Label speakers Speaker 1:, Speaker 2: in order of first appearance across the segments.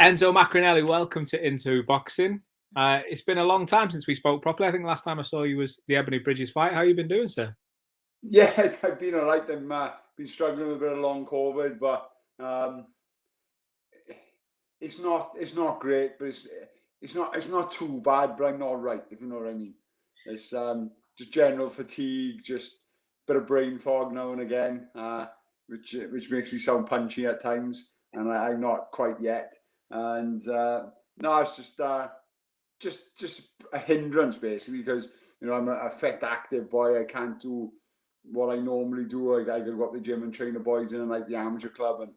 Speaker 1: Enzo Maccarinelli, welcome to Into Boxing. It's been a long time since we spoke properly. I think the last time I saw you was the Ebanie Bridges fight. How you been doing, sir?
Speaker 2: Yeah, I've been all right. I've been struggling with a bit of long COVID, but it's not great, but it's not too bad. But I'm not right, if you know what I mean. It's just general fatigue, just a bit of brain fog now and again, which makes me sound punchy at times, and I'm not quite yet. And no, it's just a hindrance basically because I'm a fit, active boy. I can't do what I normally do. I got to go up to the gym and train the boys in and like the amateur club, and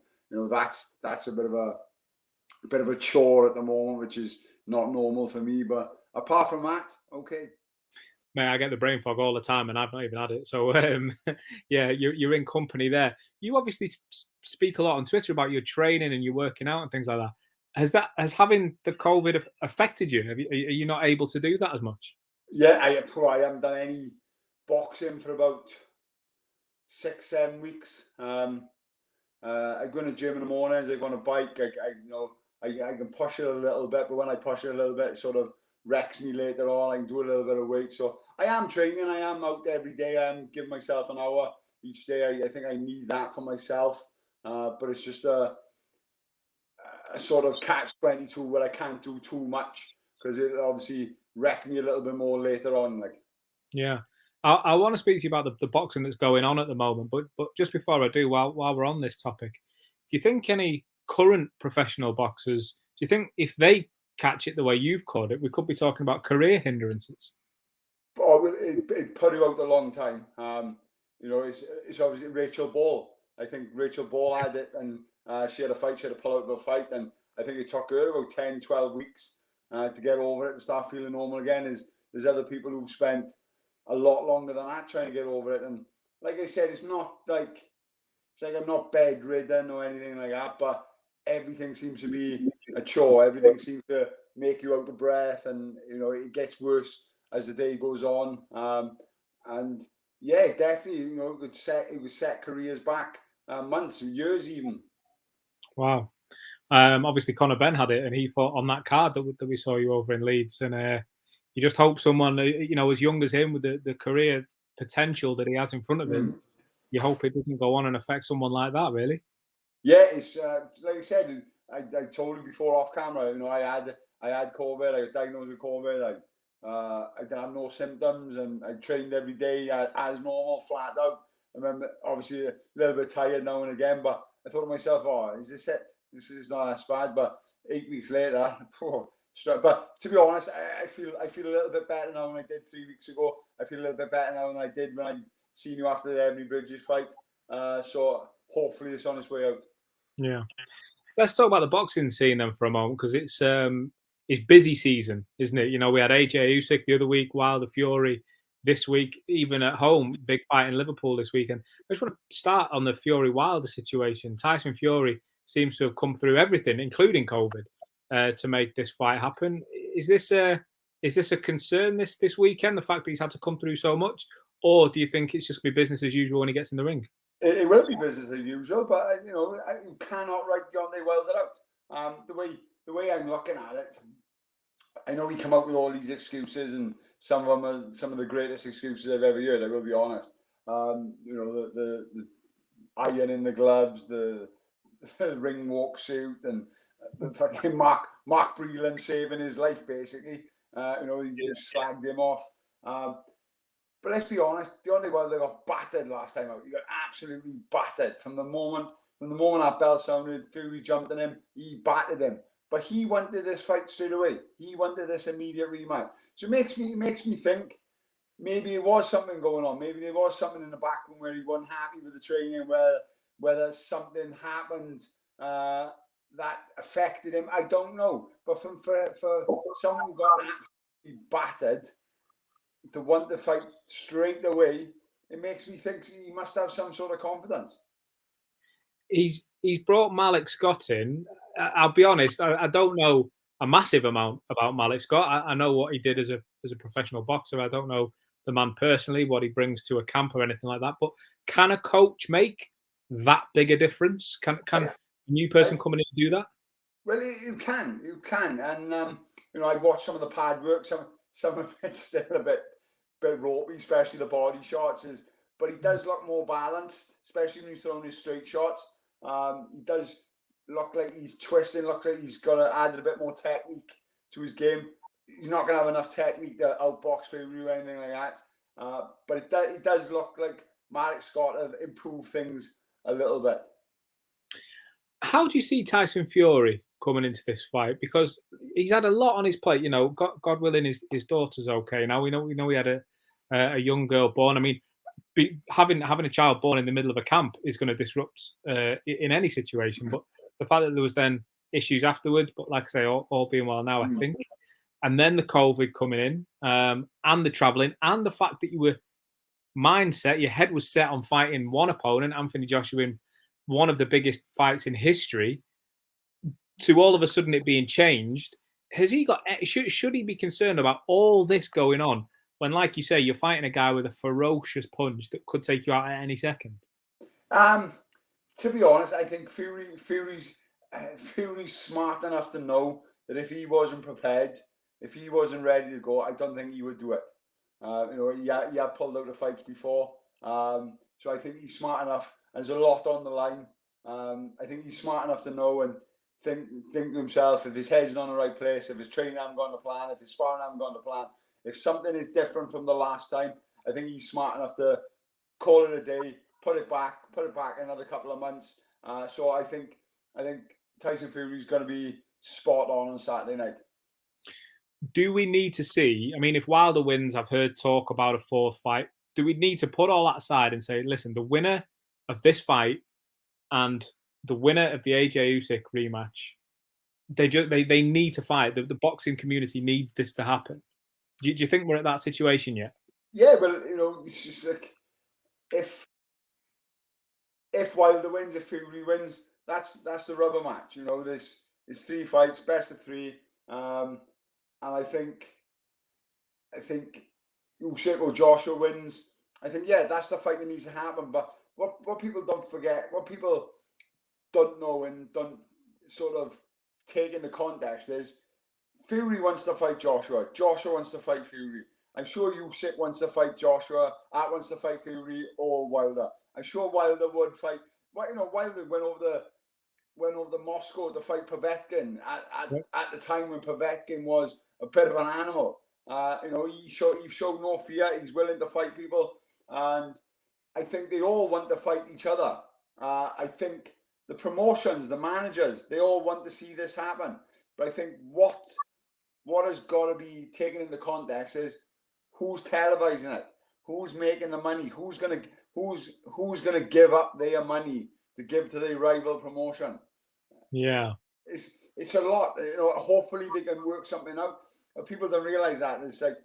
Speaker 2: that's a bit of a chore at the moment, which is not normal for me. But apart from that, okay.
Speaker 1: Mate, I get the brain fog all the time, and I've not even had it. So, yeah, you're in company there. You obviously speak a lot on Twitter about your training and your working out and things like that. Has having the COVID affected you? Are you not able to do that as much?
Speaker 2: Yeah, I haven't done any boxing for about 6, 7 weeks. I go in the gym in the mornings. I go on a bike. I can push it a little bit, but when I push it a little bit, it sort of wrecks me later on. I can do a little bit of weight, so I am training. I am out every day. I'm giving myself an hour each day. I think I need that for myself, but it's just a sort of catch-22 where I can't do too much because it obviously wreck me a little bit more later on. Like,
Speaker 1: Yeah. I want to speak to you about the boxing that's going on at the moment, but just before I do, while we're on this topic, do you think any current professional boxers, do you think if they catch it the way you've caught it, we could be talking about career hindrances?
Speaker 2: oh, it put you out a long time. It's obviously Rachel Ball. I think Rachel Ball had it, and she had a fight. She had to pull out of a fight, and I think it took her about 10, 12 weeks to get over it and start feeling normal again. There's other people who've spent a lot longer than that trying to get over it, and like I said, it's like I'm not bedridden or anything like that, but everything seems to be a chore. Everything seems to make you out of breath, and it gets worse as the day goes on. And yeah, definitely, it was set careers back, months, years even.
Speaker 1: Wow. Obviously, Conor Ben had it, and he fought on that card that we saw you over in Leeds. And you just hope someone, as young as him with the career potential that he has in front of him, you hope it doesn't go on and affect someone like that, really.
Speaker 2: Yeah, it's like I said. I told you before off camera. I had COVID. I got diagnosed with COVID. I didn't have no symptoms, and I trained every day as normal, flat out. I remember obviously a little bit tired now and again, but I thought to myself, "Oh, is this it? This is not as bad." But 8 weeks later, but to be honest, I feel a little bit better now than I did 3 weeks ago. I feel a little bit better now than I did when I seen you after the Ebanie Bridges fight. So hopefully it's on its way out.
Speaker 1: Yeah. Let's talk about the boxing scene then for a moment, because it's busy season, isn't it? We had AJ Usyk the other week, Wilder Fury this week, even at home, big fight in Liverpool this weekend. I just want to start on the Fury Wilder situation. Tyson Fury seems to have come through everything, including COVID, to make this fight happen. Is this a concern this weekend? The fact that he's had to come through so much, or do you think it's just going to be business as usual when he gets in the ring?
Speaker 2: It will be business as usual, but you cannot write Deontay Wilder out. The way I'm looking at it, I know he come out with all these excuses, and some of them are some of the greatest excuses I've ever heard. I will be honest. The iron in the gloves, the ring walk suit, and the fucking Mark Breland saving his life basically. You slagged him off. But let's be honest, Deontay Wilder got battered last time out. He got absolutely battered from the moment that bell sounded. Fury jumped on him. He battered him. But he wanted this fight straight away. He wanted this immediate rematch. So it makes me think maybe it was something going on. Maybe there was something in the back room where he wasn't happy with the training, whether something happened that affected him. I don't know. But for someone who got absolutely battered to want to fight straight away, it makes me think he must have some sort of confidence.
Speaker 1: He's brought Malik Scott in. I'll be honest, I don't know a massive amount about Malik Scott. I know what he did as a professional boxer. I don't know the man personally, what he brings to a camp or anything like that. But can a coach make that big a difference? Can a new person come in and do that?
Speaker 2: Well, you can, and you know, I watched some of the pad work. Some of it's still a bit ropey, especially the body shots. But he does look more balanced, especially when he's throwing his straight shots. He does look like he's twisting. Look like he's got to add a bit more technique to his game. He's not going to have enough technique to outbox Fury or anything like that. But it does look like Marek Scott have improved things a little bit.
Speaker 1: How do you see Tyson Fury coming into this fight? Because he's had a lot on his plate. You know, God willing, his daughter's okay now. We know he had a young girl born. I mean, having a child born in the middle of a camp is going to disrupt in any situation. But the fact that there was then issues afterwards, but like I say, all being well now, I think. And then the COVID coming in, and the traveling, and the fact that you were your head was set on fighting one opponent, Anthony Joshua, in one of the biggest fights in history, to all of a sudden it being changed. Has he got? Should he be concerned about all this going on when, like you say, you're fighting a guy with a ferocious punch that could take you out at any second?
Speaker 2: To be honest, I think Fury's smart enough to know that if he wasn't prepared, if he wasn't ready to go, I don't think he would do it. You know, he had pulled out of fights before, so I think he's smart enough. There's a lot on the line. I think he's smart enough to know and think to himself, if his head's not in the right place, if his training hasn't gone to plan, if his sparring hasn't gone to plan, if something is different from the last time, I think he's smart enough to call it a day, put it back another couple of months. So I think Tyson Fury is going to be spot on Saturday night.
Speaker 1: Do we need to see? I mean, if Wilder wins, I've heard talk about a fourth fight. Do we need to put all that aside and say, listen, the winner of this fight and the winner of the AJ Usyk rematch, they need to fight. The boxing community needs this to happen. Do you think we're at that situation yet?
Speaker 2: Yeah, well, you know, it's just like if Wilder wins, if Fury wins, that's the rubber match. You know, there's 3 fights, best of 3, and I think Usyk or Joshua wins. I think that's the fight that needs to happen. But what people don't forget, what people don't know and don't sort of take into context is Fury wants to fight Joshua. Joshua wants to fight Fury. I'm sure Usyk wants to fight Joshua. Art wants to fight Fury or Wilder. I'm sure Wilder would fight. Well, you know, Wilder went over to Moscow to fight Povetkin at the time when Povetkin was a bit of an animal. You know, he showed no fear. He's willing to fight people, and I think they all want to fight each other. I think the promotions, the managers, they all want to see this happen. But I think what has got to be taken into context is who's televising it, who's making the money, who's gonna give up their money to give to their rival promotion.
Speaker 1: Yeah,
Speaker 2: it's a lot. You know, hopefully they can work something out. But people don't realize that. It's like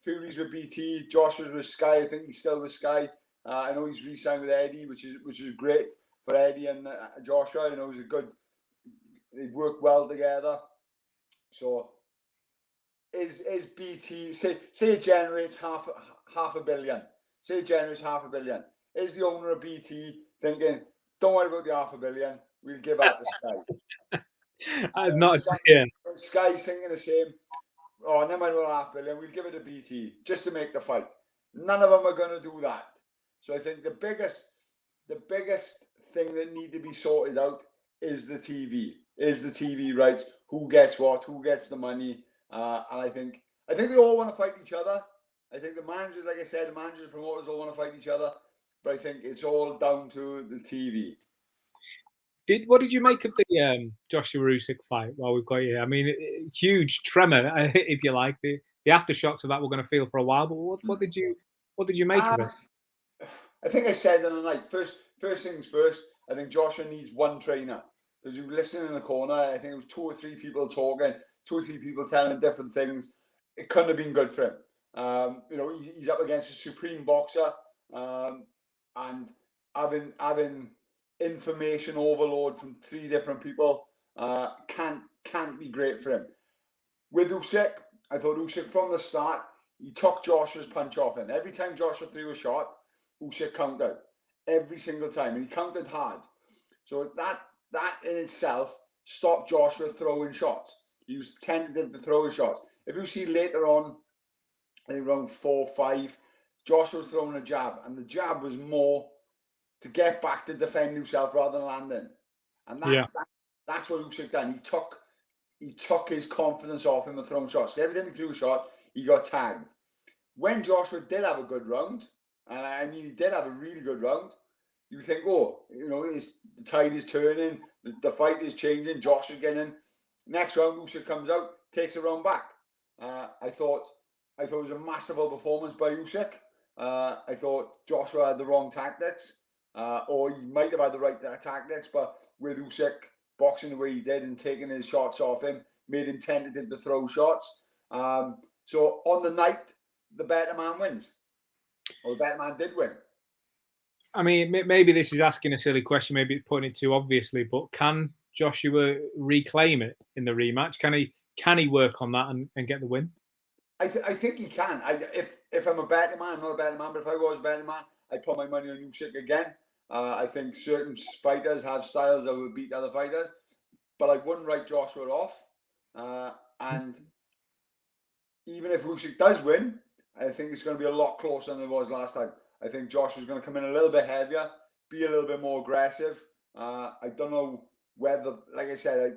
Speaker 2: Fury's with BT, Joshua's with Sky. I think he's still with Sky. I know he's re-signed with Eddie, which is great for Eddie and Joshua. You know, they work well together. So is BT, say it generates half a billion. Say it generates half a billion. Is the owner of BT thinking, don't worry about the half a billion, we'll give out to Sky? Sky's thinking the same. Oh, never mind about half a billion, we'll give it to BT just to make the fight. None of them are going to do that. So I think the biggest thing that need to be sorted out is the TV rights. Who gets what? Who gets the money? And I think they all want to fight each other. I think the managers, like I said, the managers and promoters all want to fight each other. But I think it's all down to the TV.
Speaker 1: What did you make of the Joshua Usyk fight while we've got you here? I mean, huge tremor, if you like. The aftershocks of that we're going to feel for a while. But what did you make of it?
Speaker 2: I think I said on the night, first things first, I think Joshua needs one trainer. Because you listen in the corner, I think it was 2 or 3 people talking, 2 or 3 people telling him different things. It couldn't have been good for him. You know, he's up against a supreme boxer, and having information overload from 3 different people can't be great for him. With Usyk, I thought Usyk from the start, he took Joshua's punch off him. Every time Joshua threw a shot, Usyk countered every single time, and he countered hard. So that in itself stop Joshua throwing shots. He was tentative to throw his shots. If you see later on, I think around 4-5, Joshua was throwing a jab, and the jab was more to get back to defend himself rather than landing. And that's what Usyk done. He took his confidence off him and throwing shots. Every time he threw a shot, he got tagged. When Joshua did have a good round, and I mean he did have a really good round, you think, oh, you know, the tide is turning, the fight is changing, Joshua's getting in. Next round, Usyk comes out, takes a round back. I thought it was a masterful performance by Usyk. I thought Joshua had the wrong tactics, or he might have had the right tactics, but with Usyk boxing the way he did and taking his shots off him, made him tentative to throw shots. So on the night, the better man wins, or the better man did win.
Speaker 1: I mean, maybe this is asking a silly question, maybe it's putting it too obviously, but can Joshua reclaim it in the rematch? Can he work on that and get the win?
Speaker 2: I think he can. If I'm a betting man, I'm not a betting man, but if I was a betting man, I'd put my money on Usyk again. I think certain fighters have styles that would beat other fighters, but I wouldn't write Joshua off. And even if Usyk does win, I think it's going to be a lot closer than it was last time. I think Joshua's going to come in a little bit heavier, be a little bit more aggressive. I don't know whether, like I said,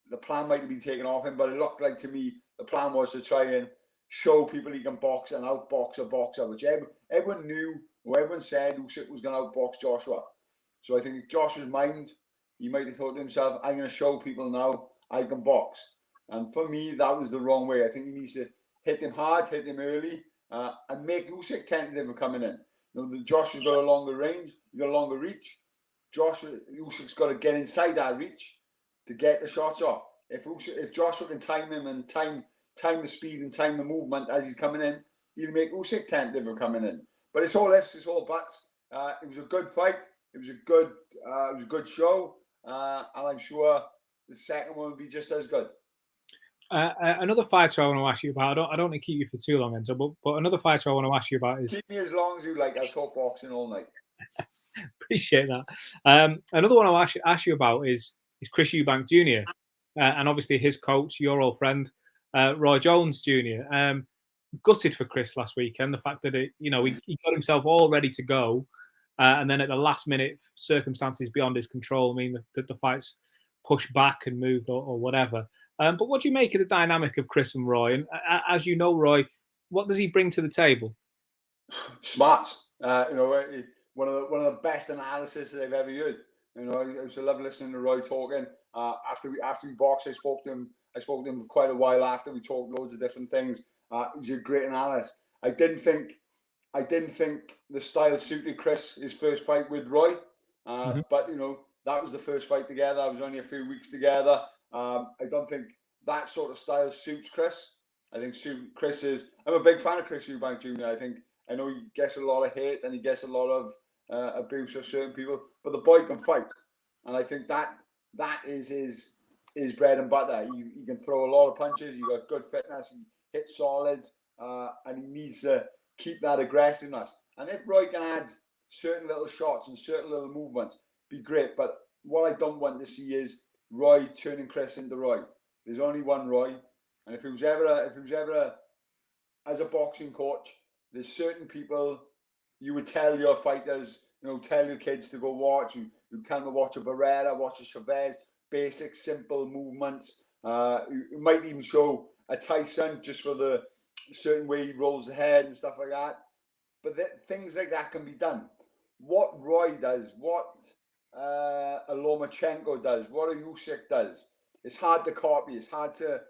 Speaker 2: the plan might have been taken off him, but it looked like to me the plan was to try and show people he can box and outbox a boxer, which everyone knew, or everyone said Usyk was going to outbox Joshua. So I think Joshua's mind, he might have thought to himself, I'm going to show people now I can box. And for me, that was the wrong way. I think he needs to hit him hard, hit him early, and make Usyk tentative of coming in. You know, Joshua's got a longer range, he's got a longer reach. Usyk's got to get inside that reach to get the shots off. If Joshua can time him and time the speed and time the movement as he's coming in, he'll make Usyk tentative of coming in. But it's all ifs, it's all buts. It was a good fight. It was a good show, and I'm sure the second one will be just as good.
Speaker 1: Another fighter I want to ask you about. I don't want to keep you for too long, Enzo, but another fighter I want to ask you about is.
Speaker 2: Keep me as long as you like. I'll talk boxing all night.
Speaker 1: Appreciate that. Another one I'll ask you about is Chris Eubank Jr. And obviously his coach, your old friend, Roy Jones Jr. Gutted for Chris last weekend. The fact that he got himself all ready to go, and then at the last minute, circumstances beyond his control. I mean, the fight's pushed back and moved or whatever. But what do you make of the dynamic of Chris and Roy? And as you know, Roy, what does he bring to the table?
Speaker 2: Smart. One of the best analysis that I've ever heard. You know, I used to love listening to Roy talking. After we boxed, I spoke to him for quite a while after. We talked loads of different things. He's a great analyst. I didn't think the style suited Chris his first fight with Roy. But you know, that was the first fight together. I was only a few weeks together. I don't think that sort of style suits Chris. I think Chris is. I'm a big fan of Chris Eubank Jr. I know he gets a lot of hate and he gets a lot of abuse of certain people, but the boy can fight, and I think that is his bread and butter. He can throw a lot of punches. He got good fitness. He hits solids, and he needs to keep that aggressiveness. And if Roy can add certain little shots and certain little movements, be great. But what I don't want to see is Roy turning Chris into Roy. There's only one Roy, and if it was ever as a boxing coach, there's certain people you would tell your fighters, tell your kids to go watch. You tell them to watch a Barrera, watch a Chavez, basic, simple movements. You might even show a Tyson just for the certain way he rolls the head and stuff like that. But things like that can be done. What Roy does, what a Lomachenko does, what a Usyk does, it's hard to copy. It's hard to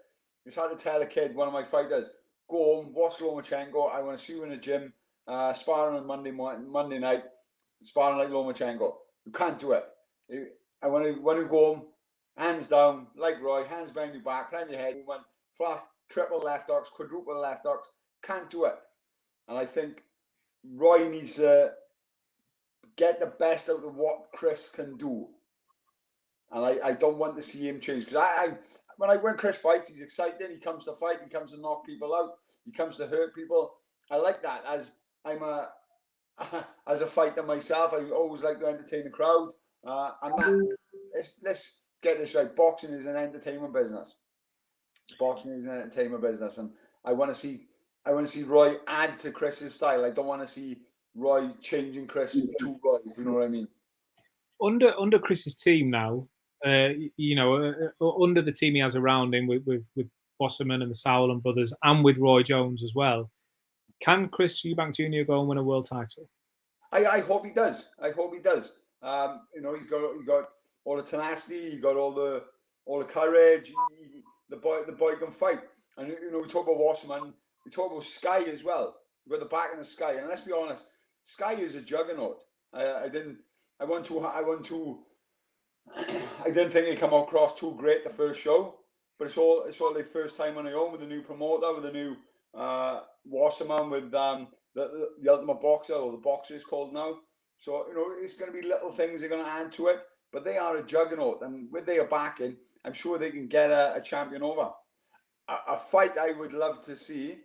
Speaker 2: tell a kid, one of my fighters, go home, watch Lomachenko. I want to see you in the gym, sparring on Monday night, sparring like Lomachenko. You can't do it. I want to go home, hands down, like Roy, hands behind your back, behind your head, one fast, triple left hooks, quadruple left hooks. Can't do it. And I think Roy needs to get the best out of what Chris can do. And I don't want to see him change, because when Chris fights, he's excited. He comes to fight. He comes to knock people out. He comes to hurt people. I like that. As a fighter myself, I always like to entertain the crowd. And that get this right. Boxing is an entertainment business. Boxing is an entertainment business, and I want to see Roy add to Chris's style. I don't want to see Roy changing Chris to Roy, if you know what I mean.
Speaker 1: Under Chris's team now, you know, under the team he has around him with Bosserman and the Sauerland brothers, and with Roy Jones as well, can Chris Eubank Jr. go and win a world title?
Speaker 2: I hope he does. I hope he does. You know, he's got all the tenacity, he got all the courage. The boy can fight. And you know, we talk about Wasserman, we talk about Sky as well. We've got the back in the Sky, and let's be honest, Sky is a juggernaut. I didn't think he come across too great the first show, but it's all their first time on their own with a new promoter, with a new Wasserman, with the Ultimate Boxer, or the Boxer is called now. So you know, it's going to be little things they're going to add to it, but they are a juggernaut, and with their backing, I'm sure they can get a champion over. A fight I would love to see,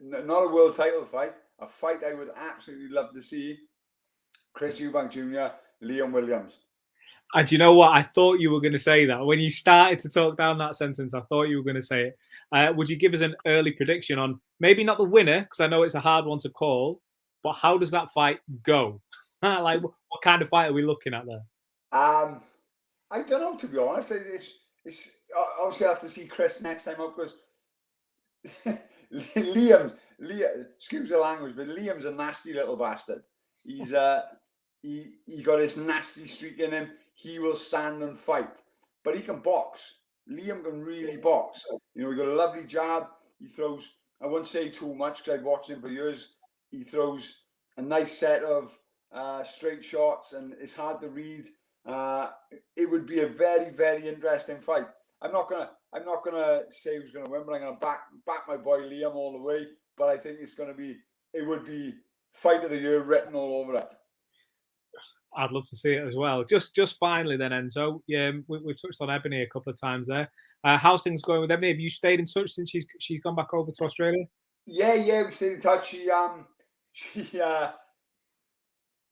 Speaker 2: not a world title fight, a fight I would absolutely love to see, Chris Eubank Jr., Liam Williams.
Speaker 1: And you know what? I thought you were going to say that. When you started to talk down that sentence, I thought you were going to say it. Would you give us an early prediction on, maybe not the winner, because I know it's a hard one to call, but how does that fight go? Like, what kind of fight are we looking at there? I
Speaker 2: don't know, to be honest. It's obviously I have to see Chris next time up, because Liam, excuse the language, but Liam's a nasty little bastard. He's he got this nasty streak in him. He will stand and fight, but he can box. Liam can really box. You know, he got a lovely jab. He throws, I won't say too much because I've watched him for years. He throws a nice set of straight shots, and it's hard to read. It would be a very, very interesting fight. I'm not gonna say who's gonna win, but I'm gonna back my boy Liam all the way. But I think it would be fight of the year written all over it.
Speaker 1: I'd love to see it as well. Just finally then, Enzo, yeah, we touched on Ebanie a couple of times there. How's things going with Ebanie? Have you stayed in touch since she's gone back over to Australia?
Speaker 2: Yeah, we stayed in touch. She got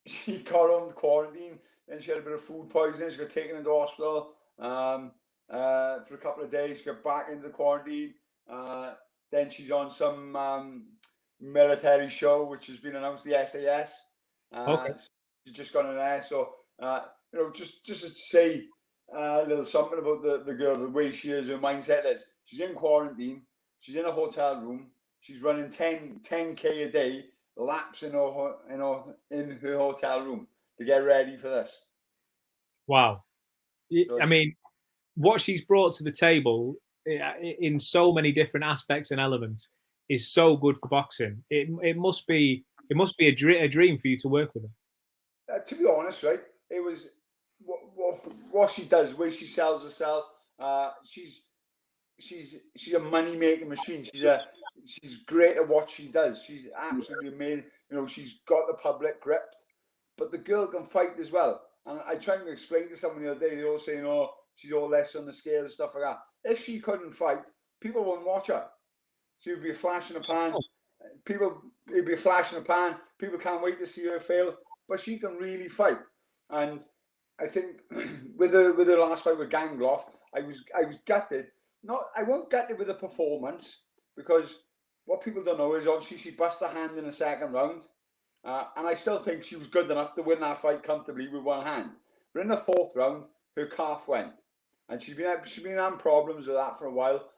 Speaker 2: home to quarantine, then she had a bit of food poisoning. She got taken into hospital for a couple of days. She got back into quarantine. Then she's on some military show which has been announced, the SAS.
Speaker 1: Okay.
Speaker 2: She's just gone in there. So you know, just to say a little something about the girl, the way she is, her mindset is. She's in quarantine. She's in a hotel room. She's running 10K a day laps in her hotel room to get ready for this.
Speaker 1: Wow. I mean, what she's brought to the table in so many different aspects and elements is so good for boxing. It must be a dream for you to work with her.
Speaker 2: To be honest, right, it was what she does, the way she sells herself. She's a money making machine. She's great at what she does. She's absolutely amazing. You know, she's got the public gripped, but the girl can fight as well. And I tried to explain to someone the other day. They all saying, "Oh, she's all less on the scale and stuff like that." If she couldn't fight, people wouldn't watch her. She would be a flash in the pan. It'd be a flash in the pan. People can't wait to see her fail. But she can really fight, and I think with the last fight with Gangloff, I was gutted. I won't gutted with the performance, because what people don't know is obviously she bust her hand in the second round, and I still think she was good enough to win that fight comfortably with one hand. But in the fourth round, her calf went, and she's been having problems with that for a while.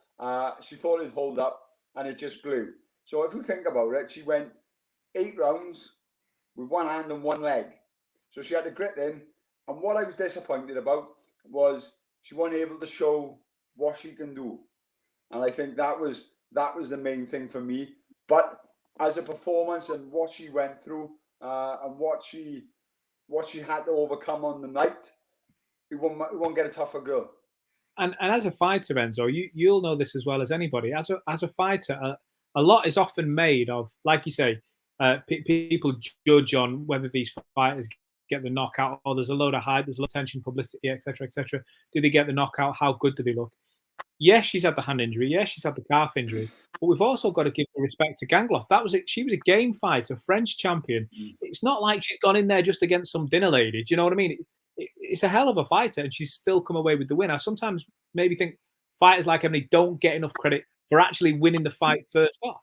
Speaker 2: She thought it'd hold up, and it just blew. So if you think about it, she went 8 rounds with one hand and one leg. So she had to grit in. And what I was disappointed about was she wasn't able to show what she can do. And I think that was the main thing for me. But as a performance and what she went through, and what she had to overcome on the night, it won't get a tougher girl.
Speaker 1: And as a fighter, Enzo, you'll know this as well as anybody. As a fighter, a lot is often made of, like you say, people judge on whether these fighters get the knockout, or there's a load of hype, there's a lot of attention, publicity, etc., etc. Do they get the knockout? How good do they look? Yes, she's had the hand injury. Yes, she's had the calf injury. But we've also got to give the respect to Gangloff. That was it. She was a game fighter, French champion. It's not like she's gone in there just against some dinner lady. Do you know what I mean? it's a hell of a fighter, and she's still come away with the win. I sometimes maybe think fighters like Ebanie don't get enough credit for actually winning the fight first off.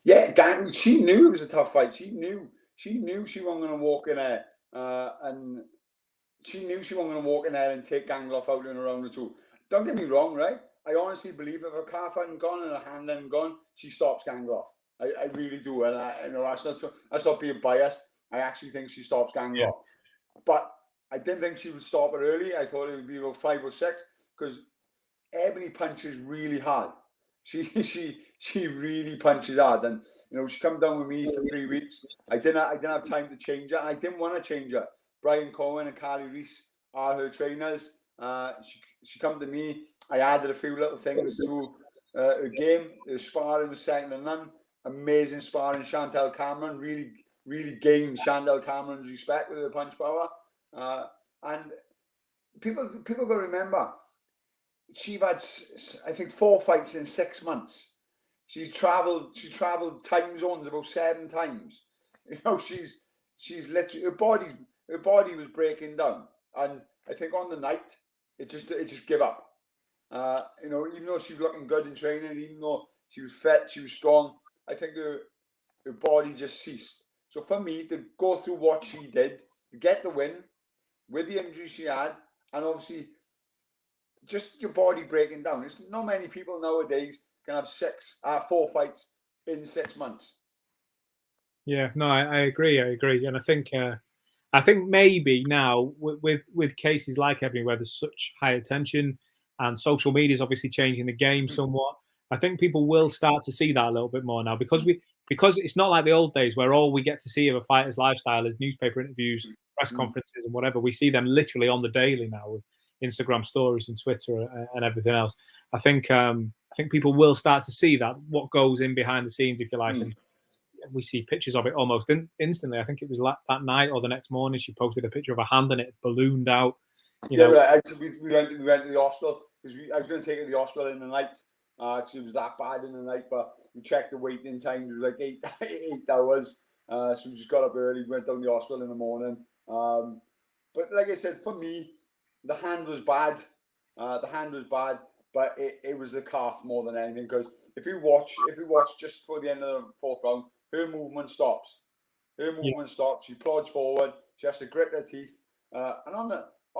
Speaker 2: Yeah, she knew it was a tough fight. She knew she wasn't going to walk in there, and she knew she wasn't going to walk in there and take Gangloff out in a round or two. Don't get me wrong, right? I honestly believe if her calf hadn't gone and her hand hadn't gone, she stops Gangloff. I really do, and you know that's not being biased. I actually think she stops Gangloff, yeah. But I didn't think she would stop it early. I thought it would be about 5 or 6 because Ebanie punches really hard. She really punches hard, and you know she come down with me for 3 weeks. I didn't have time to change her, and I didn't want to change her. Brian Cohen and Carly Reese are her trainers. She come to me. I added a few little things to her game. The sparring was second to none. Amazing sparring. Chantel Cameron really gained Chantel Cameron's respect with her punch power. And people got to remember, she's had I think 4 fights in 6 months. She traveled time zones about 7 times. You know, she's literally her body was breaking down, and I think on the night it just gave up. You know, even though she was looking good in training, even though she was fit, she was strong, I think her body just ceased. So for me to go through what she did to get the win with the injury she had, and obviously just your body breaking down. There's not many people nowadays can have 4 fights in 6 months.
Speaker 1: Yeah, no, I agree, and I think maybe now with cases like Ebanie where there's such high attention and social media is obviously changing the game somewhat. I think people will start to see that a little bit more now because it's not like the old days where all we get to see of a fighter's lifestyle is newspaper interviews, press conferences, and whatever. We see them literally on the daily now with Instagram stories and Twitter and everything else. I think people will start to see that what goes in behind the scenes, if you like, and we see pictures of it almost instantly. I think it was that night or the next morning she posted a picture of a hand and it ballooned out. You know.
Speaker 2: We went to the hospital because I was going to take her to the hospital in the night. It was that bad in the night, but we checked the waiting time. It was like 8 hours. So we just got up early, went down to the hospital in the morning. But like I said, for me, the hand was bad. But it was the calf more than anything. Because if you watch just for the end of the 4th round, her movement stops. She plods forward. She has to grit her teeth. And on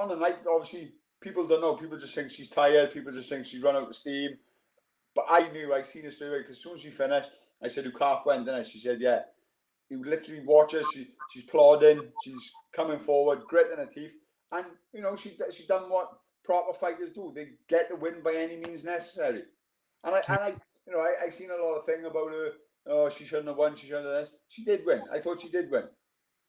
Speaker 2: the night, obviously, people don't know. People just think she's tired. People just think she's run out of steam. But I seen her straight away because as soon as she finished, I said, "Her calf went in." She said, "Yeah." You literally watch her. She's plodding. She's coming forward, gritting her teeth, and you know she done what proper fighters do. They get the win by any means necessary. And I seen a lot of thing about her. Oh, she shouldn't have won. She shouldn't have this. She did win. I thought she did win.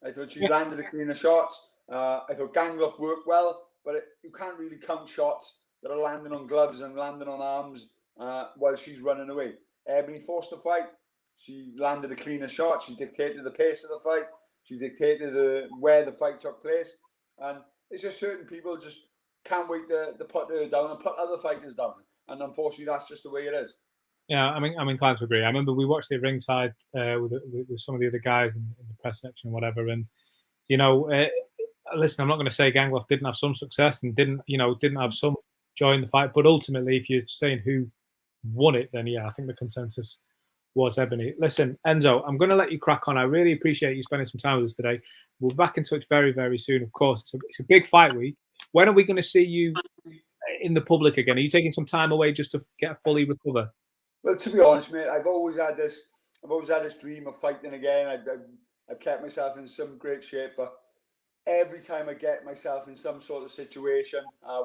Speaker 2: I thought she landed the cleaner shots. I thought Gangloff worked well, but you can't really count shots that are landing on gloves and landing on arms while she's running away. Ebanie forced the fight. She landed a cleaner shot. She dictated the pace of the fight. She dictated where the fight took place. And it's just certain people just can't wait to put her down and put other fighters down. And unfortunately, that's just the way it is.
Speaker 1: Yeah, I'm inclined to agree. I remember we watched it ringside with some of the other guys in the press section and whatever. And, you know, listen, I'm not going to say Gangloff didn't have some success and didn't have some joy in the fight. But ultimately, if you're saying who won it, then yeah, I think the consensus was Ebanie. Listen, Enzo, I'm going to let you crack on. I really appreciate you spending some time with us today. We'll be back in touch very, very soon. Of course, it's a big fight week. When are we going to see you in the public again? Are you taking some time away just to fully recover?
Speaker 2: Well, to be honest, mate, I've always had this dream of fighting again. I've kept myself in some great shape, but every time I get myself in some sort of situation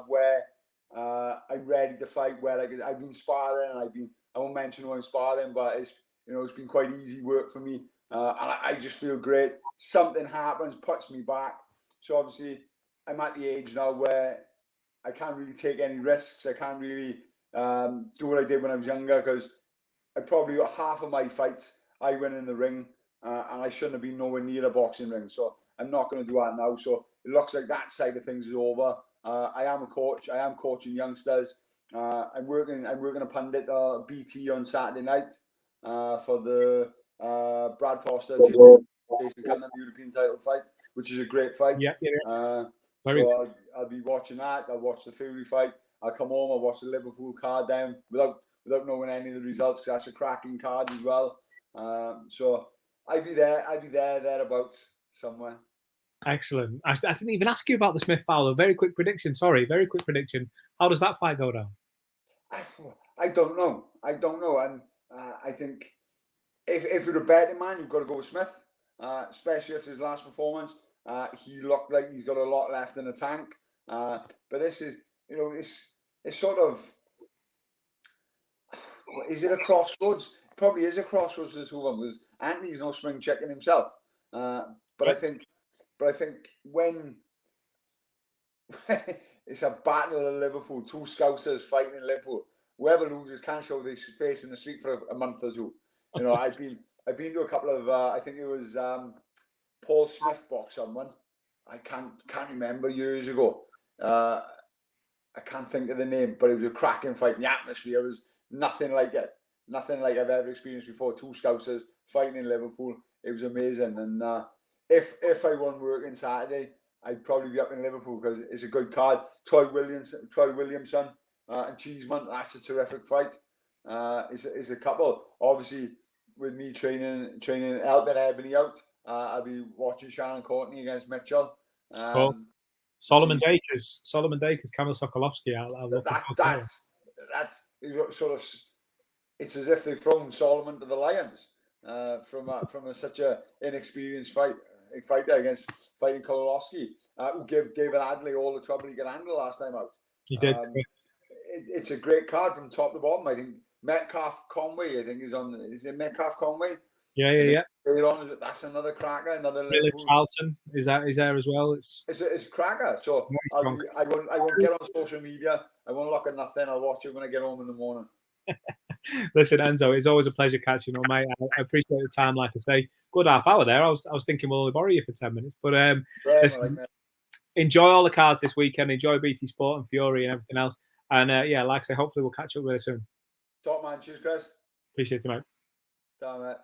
Speaker 2: where I'm ready to fight, where I've been sparring, and I won't mention who I'm sparring, but it's been quite easy work for me, and I just feel great. Something happens, puts me back. So obviously, I'm at the age now where I can't really take any risks. I can't really do what I did when I was younger, because I probably got half of my fights I went in the ring and I shouldn't have been nowhere near a boxing ring. So I'm not going to do that now. So it looks like that side of things is over. I am a coach. I am coaching youngsters. I'm working a pundit BT on Saturday night for the Brad Foster Jason Cunningham European title fight, which is a great fight.
Speaker 1: Yeah.
Speaker 2: So I'll be watching that. I'll watch the Fury fight. I'll come home. I'll watch the Liverpool card down without knowing any of the results, because that's a cracking card as well. So I'd be there. Thereabouts somewhere.
Speaker 1: Excellent. I didn't even ask you about the Smith Fowler. Very quick prediction. Sorry, very quick prediction. How does that fight go down?
Speaker 2: I don't know. And I think if you're a betting man, you've got to go with Smith, especially after his last performance. He looked like he's got a lot left in the tank. But this is, it's sort of, is it a crossroads? It probably is a crossroads to the two of them, because Anthony's no spring chicken himself. But I think when it's a battle of Liverpool, two Scousers fighting in Liverpool, whoever loses can't show their face in the street for a month or two. I've been to a couple of I think it was Paul Smith box someone. I can't remember, years ago. I can't think of the name, but it was a cracking fight. The atmosphere was nothing like it. Nothing like I've ever experienced before. Two Scousers fighting in Liverpool. It was amazing. And if I won working Saturday, I'd probably be up in Liverpool, because it's a good card. Troy Williamson and Cheeseman. That's a terrific fight. It's a couple. Obviously, with me training, helping Ebanie out, I'll be watching Shannon Courtney against Mitchell.
Speaker 1: Of course. Solomon Dakers, Kamil Sokolovsky.
Speaker 2: That's sort of. It's as if they've thrown Solomon to the lions from such a inexperienced fighter against fighting Kolowski, who gave David Adley all the trouble he could handle last time out.
Speaker 1: He did.
Speaker 2: It's a great card from top to bottom. I think Metcalf Conway, is it Metcalf Conway?
Speaker 1: Yeah.
Speaker 2: That's another cracker. Another
Speaker 1: Charlton is there as well. It's
Speaker 2: a cracker. So I won't get on social media. I won't look at nothing. I'll watch it when I get home in the morning.
Speaker 1: Listen, Enzo, it's always a pleasure catching up, mate. I appreciate the time. Like I say, good half hour there. I was thinking we'll only borrow you for 10 minutes, but listen, enjoy all the cards this weekend. Enjoy BT Sport and Fury and everything else. And like I say, hopefully we'll catch up really soon.
Speaker 2: Top man, cheers, Chris.
Speaker 1: Appreciate it, mate.
Speaker 2: Damn it.